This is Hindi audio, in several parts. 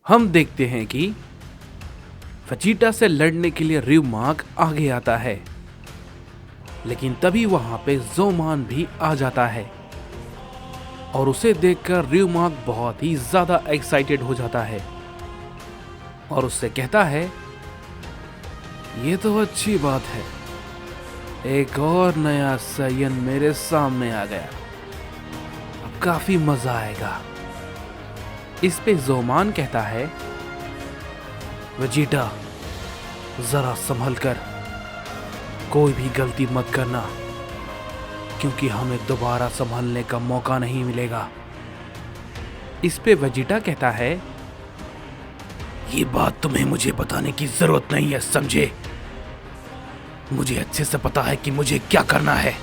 हम देखते हैं कि वेजिटा से लड़ने के लिए रिवमार्क आगे आता है, लेकिन तभी वहां पे ज़ोमान भी आ जाता है और उसे देखकर रिवमार्क बहुत ही ज्यादा एक्साइटेड हो जाता है और उससे कहता है, ये तो अच्छी बात है, एक और नया सायन मेरे सामने आ गया, अब काफी मजा आएगा। इस पे ज़ोमान कहता है, वेजिटा जरा संभल कर, कोई भी गलती मत करना, क्योंकि हमें दोबारा संभलने का मौका नहीं मिलेगा। इस पे वेजिटा कहता है, ये बात तुम्हें मुझे बताने की जरूरत नहीं है, समझे? मुझे अच्छे से पता है कि मुझे क्या करना है।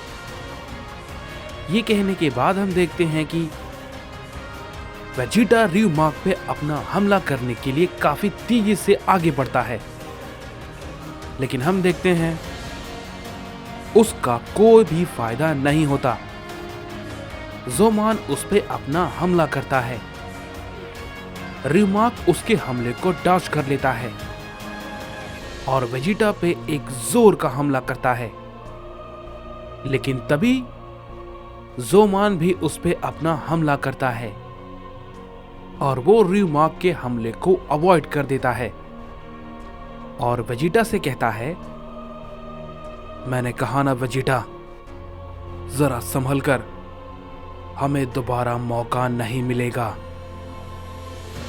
ये कहने के बाद हम देखते हैं कि वेजिटा रिवमार्क पे अपना हमला करने के लिए काफी तेजी से आगे बढ़ता है, लेकिन हम देखते हैं उसका कोई भी फायदा नहीं होता। ज़ोमान उस पे अपना हमला करता है। रिवमार्क उसके हमले को डॉज कर लेता है और वेजिटा पे एक जोर का हमला करता है, लेकिन तभी ज़ोमान भी उस पे अपना हमला करता है और वो रिवमार्क के हमले को अवॉइड कर देता है और वेजिटा से कहता है, मैंने कहा ना वेजिटा, जरा संभल कर, हमें दोबारा मौका नहीं मिलेगा।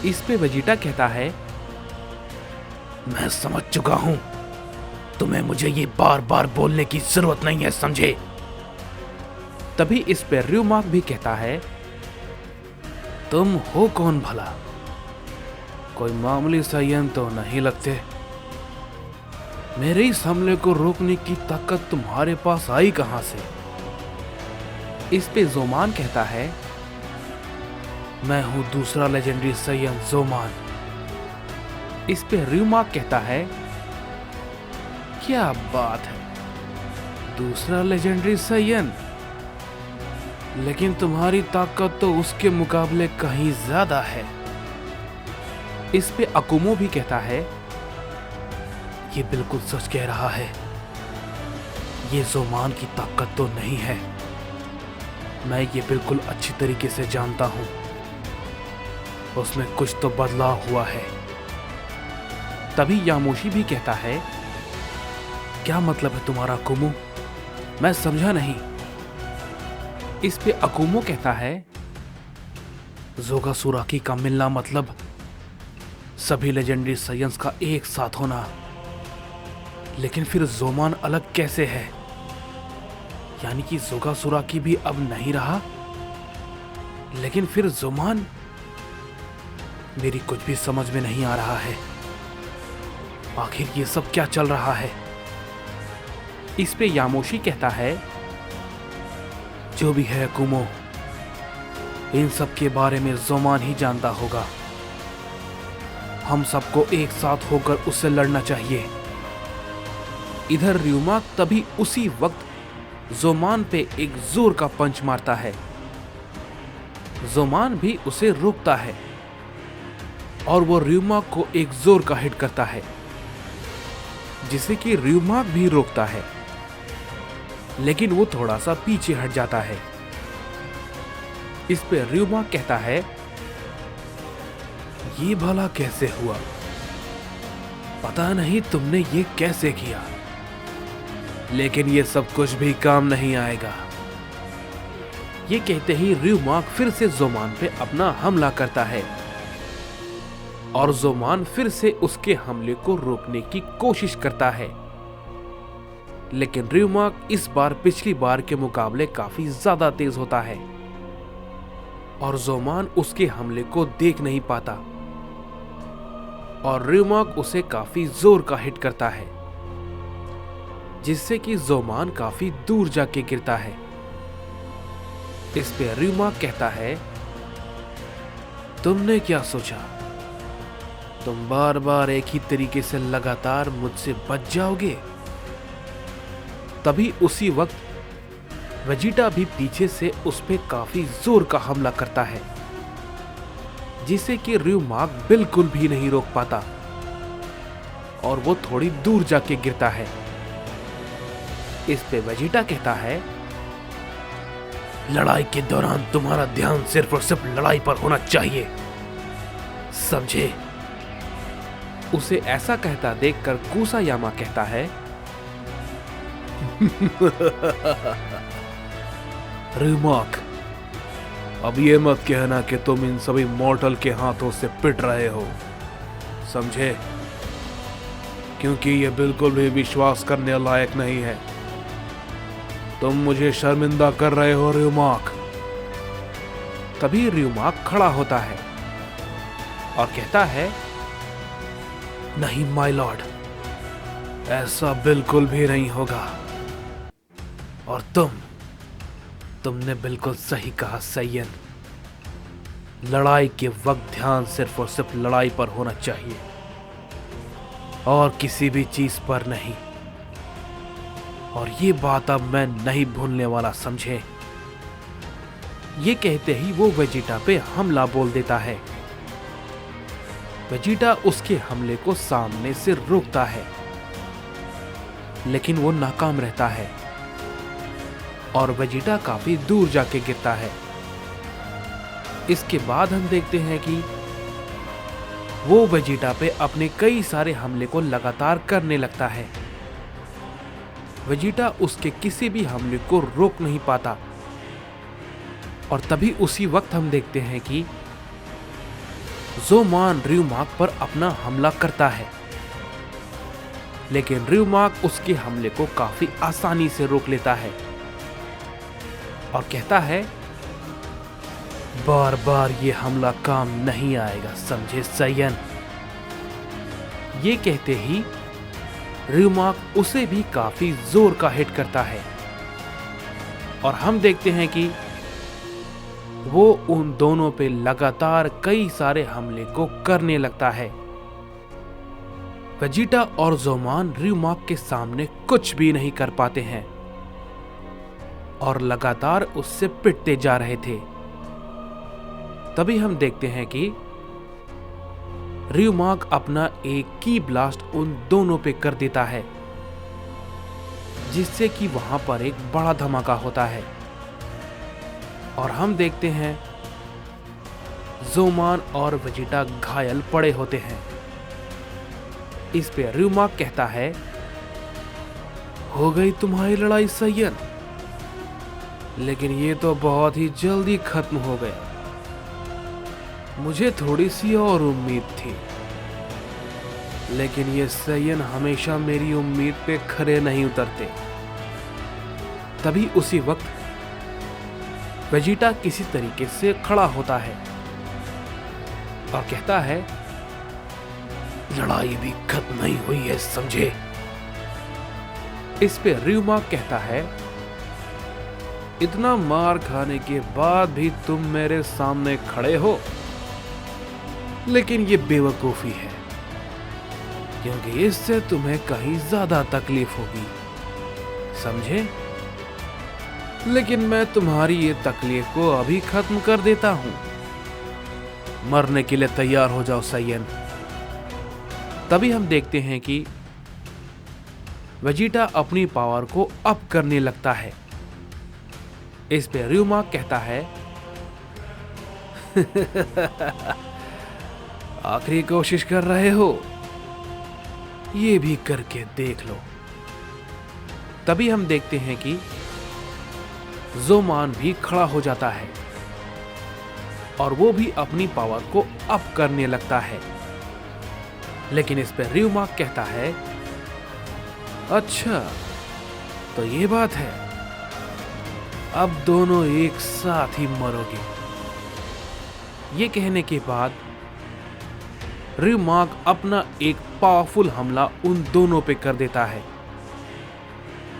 इस पे वेजिटा कहता है, मैं समझ चुका हूं, तुम्हें मुझे ये बार बार बोलने की जरूरत नहीं है, समझे? तभी इस पे रिवमार्क भी कहता है, तुम हो कौन भला? कोई मामूली सायन तो नहीं लगते। मेरे इस हमले को रोकने की ताकत तुम्हारे पास आई कहां से? इस पे ज़ोमान कहता है, मैं हूं दूसरा लेजेंडरी सायन ज़ोमान। इस पे रिवमार्क कहता है, क्या बात है, दूसरा लेजेंडरी सायन, लेकिन तुम्हारी ताकत तो उसके मुकाबले कहीं ज्यादा है। इस पे अकुमो भी कहता है, ये बिल्कुल सच कह रहा है, ये ज़ोमान की ताकत तो नहीं है, मैं ये बिल्कुल अच्छी तरीके से जानता हूं, उसमें कुछ तो बदलाव हुआ है। तभी यामोशी भी कहता है, क्या मतलब है तुम्हारा अकुमो? मैं समझा नहीं। इस पे अकुमो कहता है, जोगासुराकी का मिलना मतलब सभी लेजेंडरी सायंस का एक साथ होना, लेकिन फिर ज़ोमान अलग कैसे है? यानी कि जोगासुराकी भी अब नहीं रहा, लेकिन फिर ज़ोमान? मेरी कुछ भी समझ में नहीं आ रहा है, आखिर ये सब क्या चल रहा है? इस पे यामोशी कहता है, जो भी है अकुमो, इन सब के बारे में ज़ोमान ही जानता होगा, हम सबको एक साथ होकर उससे लड़ना चाहिए। इधर रिवमार्क तभी उसी वक्त ज़ोमान पे एक जोर का पंच मारता है। ज़ोमान भी उसे रोकता है और वो रिवमार्क को एक जोर का हिट करता है, जिसे कि रिवमार्क भी रोकता है, लेकिन वो थोड़ा सा पीछे हट जाता है। इस पे रिवमार्क कहता है, ये भला कैसे हुआ? पता नहीं तुमने ये कैसे किया, लेकिन ये सब कुछ भी काम नहीं आएगा। ये कहते ही रिवमार्क फिर से ज़ोमान पे अपना हमला करता है और ज़ोमान फिर से उसके हमले को रोकने की कोशिश करता है, लेकिन रिवमार्क इस बार पिछली बार के मुकाबले काफी ज्यादा तेज होता है और ज़ोमान उसके हमले को देख नहीं पाता और रिवमार्क उसे काफी जोर का हिट करता है, जिससे कि ज़ोमान काफी दूर जाके गिरता है। इस पे रिवमार्क कहता है, तुमने क्या सोचा, तुम बार बार एक ही तरीके से लगातार मुझसे बच जाओगे? तभी उसी वक्त वेजिटा भी पीछे से उस पे काफी जोर का हमला करता है जिसे कि र्यूमाक बिल्कुल भी नहीं रोक पाता और वो थोड़ी दूर जाके गिरता है। इस पे वेजिटा कहता है, लड़ाई के दौरान तुम्हारा ध्यान सिर्फ और सिर्फ लड़ाई पर होना चाहिए, समझे? उसे ऐसा कहता देखकर कुसायामा कहता है, र्यूमाक, अब ये मत कहना कि तुम इन सभी मॉर्टल के हाथों से पिट रहे हो, समझे? क्योंकि ये बिल्कुल भी विश्वास करने लायक नहीं है। तुम मुझे शर्मिंदा कर रहे हो र्यूमाक। तभी र्यूमाक खड़ा होता है और कहता है, नहीं माय लॉर्ड, ऐसा बिल्कुल भी नहीं होगा। और तुमने बिल्कुल सही कहा सैयन। लड़ाई के वक्त ध्यान सिर्फ और सिर्फ लड़ाई पर होना चाहिए और किसी भी चीज पर नहीं। और ये बात अब मैं नहीं भूलने वाला, समझे? ये कहते ही वो वेजिटा पे हमला बोल देता है। वेजिटा उसके हमले को सामने से रोकता है, लेकिन वो नाकाम रहता है और वेजिटा काफी दूर जाके गिरता है। इसके बाद हम देखते हैं कि वो वेजिटा पे अपने कई सारे हमले को लगातार करने लगता है। वेजिटा उसके किसी भी हमले को रोक नहीं पाता और तभी उसी वक्त हम देखते हैं कि ज़ोमान र्यूमाक पर अपना हमला करता है, लेकिन र्यूमाक उसके हमले को काफी आसानी से रोक लेता है और कहता है, बार बार ये हमला काम नहीं आएगा, समझे सैयन? ये कहते ही र्यूमाक उसे भी काफी जोर का हिट करता है और हम देखते हैं कि वो उन दोनों पे लगातार कई सारे हमले को करने लगता है। वेजिटा और ज़ोमान र्यूमाक के सामने कुछ भी नहीं कर पाते हैं और लगातार उससे पिटते जा रहे थे। तभी हम देखते हैं कि र्यूमाक अपना एक की ब्लास्ट उन दोनों पे कर देता है, जिससे कि वहां पर एक बड़ा धमाका होता है और हम देखते हैं ज़ोमान और वेजिटा घायल पड़े होते हैं। इस पे र्यूमाक कहता है, हो गई तुम्हारी लड़ाई सैयन, लेकिन ये तो बहुत ही जल्दी खत्म हो गया। मुझे थोड़ी सी और उम्मीद थी, लेकिन ये सैयन हमेशा मेरी उम्मीद पे खरे नहीं उतरते। तभी उसी वक्त वेजिटा किसी तरीके से खड़ा होता है और कहता है, लड़ाई भी खत्म नहीं हुई है, समझे? इस पे र्यूमाक कहता है, इतना मार खाने के बाद भी तुम मेरे सामने खड़े हो, लेकिन ये बेवकूफी है, क्योंकि इससे तुम्हें कहीं ज्यादा तकलीफ होगी, समझे? लेकिन मैं तुम्हारी ये तकलीफ को अभी खत्म कर देता हूं। मरने के लिए तैयार हो जाओ सैयन। तभी हम देखते हैं कि वेजिटा अपनी पावर को अप करने लगता है। इस पे र्यूमाक कहता है, आखिरी कोशिश कर रहे हो, ये भी करके देख लो। तभी हम देखते हैं कि ज़ोमान भी खड़ा हो जाता है और वो भी अपनी पावर को अप करने लगता है, लेकिन इस पर र्यूमाक कहता है, अच्छा तो ये बात है, अब दोनों एक साथ ही मरोगे। ये कहने के बाद र्यूमाक अपना एक पावरफुल हमला उन दोनों पे कर देता है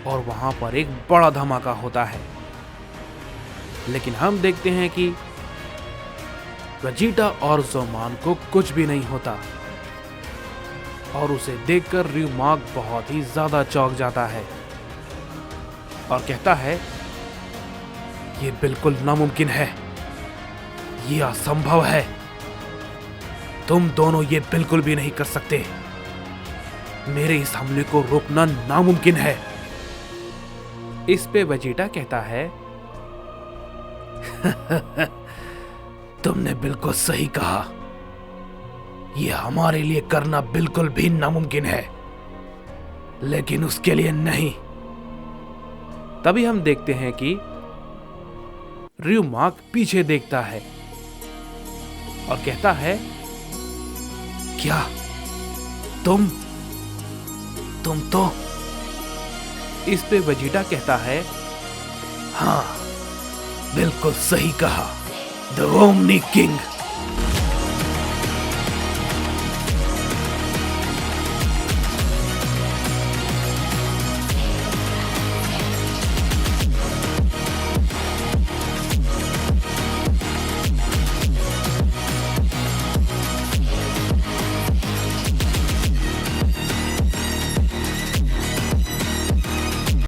और वहां पर एक बड़ा धमाका होता है। लेकिन हम देखते हैं कि वेजिटा और ज़ोमान को कुछ भी नहीं होता और उसे देखकर र्यूमाक बहुत ही ज्यादा चौंक जाता है और कहता है, ये बिल्कुल नामुमकिन है, ये असंभव है। तुम दोनों ये बिल्कुल भी नहीं कर सकते। मेरे इस हमले को रोकना नामुमकिन है। इस पे वेजिटा कहता है तुमने बिल्कुल सही कहा, यह हमारे लिए करना बिल्कुल भी नामुमकिन है, लेकिन उसके लिए नहीं। तभी हम देखते हैं कि र्यूमाक पीछे देखता है और कहता है, क्या तुम तो। इस पे वेजिटा कहता है, हाँ बिल्कुल सही कहा, द ओमनी किंग।